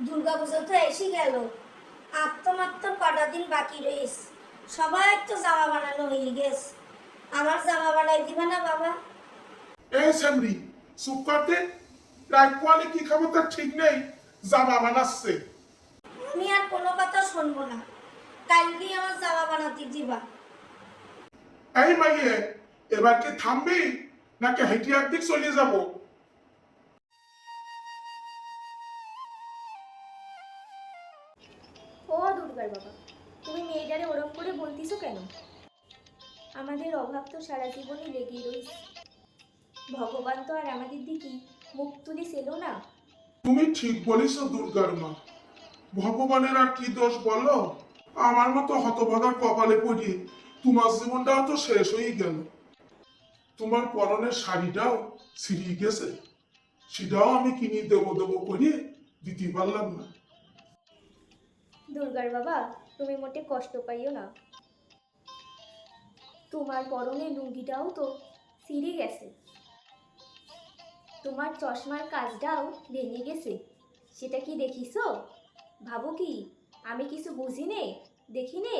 দুর্গাপুজো তো এসে গেল, আর তো মাত্র কটা দিন বাকি রয়েছে। সবাই তো জামা বানানো হয়ে গেছে, আমার জামা বানাই দিবে না বাবা? এই সামরি, চুপ করতে। রাত পোয়ালে কি খাবো তার ঠিক নেই, জামা বানাচ্ছে। আমি আর কোনো কথা শুনবো না, কালকেই আমার জামা বানাতে দিবা। এই মাইয়ে, এবার কি থামবি নাকি হেঁটে একদিক চলে যাব? ও দুর্গার বাবা, তুমি মেয়েটারে ওরম করে বলতিছো কেন? আমাদের অভাব তো সারা জীবনই লেগেই রয়েছে। ভগবান তো আর আমাদের দিকে মুখ তুলে ছিল না। তুমি ঠিক বলিস দুর্গার মা। ভগবানের আর কি দোষ বলো? আমার মতো হতভাগার কপালে পড়ি তোমার জীবনটাও তো শেষ হয়ে গেল। তোমার পরনের শাড়িটাও ছিঁড়ে গেছে, সেটাও আমি কিনে দেবো দেবো করে দিতে পারলাম না। দুর্গার বাবা, তুমি মোটে কষ্ট পাইও না। তোমার পরনে লুঙ্গিটাও তো ছিঁড়ে গেছে, তোমার চশমার কাজটাও ভেঙে গেছে। সেটা কি দেখিছো? ভাবো কি আমি কিছু বুঝি নে, দেখি নে?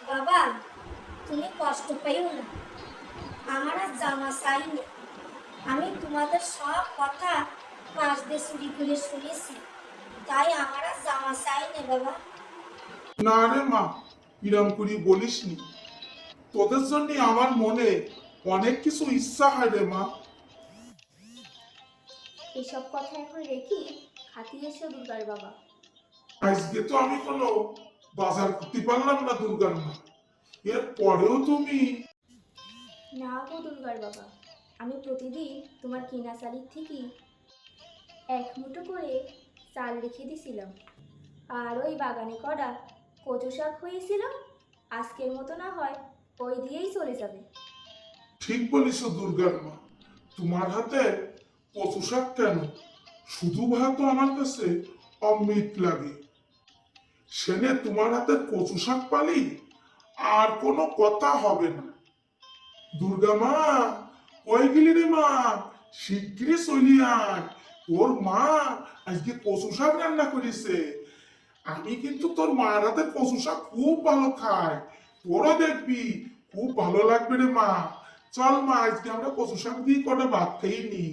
বাবা, তুমি কষ্ট পাইও না, আমার আর জামা চাই না। আমি তোমাদের সব কথা পাশ দিয়ে চুরি করে শুনেছি, তাই আমার আর জামা চাই না বাবা। না রে মা, ইরাম করি বলিসনি। তোদের জন্য আমার মনে অনেক কিছু ইচ্ছা হয় রে মা। এসব কথা এখন রেখি খাতি এসো দুর্গার বাবা। আজকে তো আমি কোনো বাজার করতে পারলাম না দুর্গার মা। এর পরেও তুমি। না গো দুর্গার বাবা, আমি প্রতিদিন তোমার কিনা চালির থেকে এক মুঠো করে চাল রেখে দিছিলাম। আর ওই বাগানে করা কচু শাক হয়েছিল, আজকের মতো না হয় ওই দিয়েই চলে যাবে। ঠিক বলিস দুর্গার মা। তোমার হাতে কচু শাক কেন, শুধু ভাত আমার কাছে অমৃত লাগে। সেনে তোমার হাতে কচু শাক পালি আর কোনো কথা হবে না। দুর্গা মা, কই গেলি রে মা? শিগগিরই চলি আয়। তোর মা আজকে কচু শাক রান্না করেছে। আমি কিন্তু তোর মার হাতের কচু শাক খুব ভালো খাই। তোরও দেখবি খুব ভালো লাগবে রে মা। চল মা, আজকে আমরা কচু শাক দিয়ে কটা ভাত খেয়ে নি।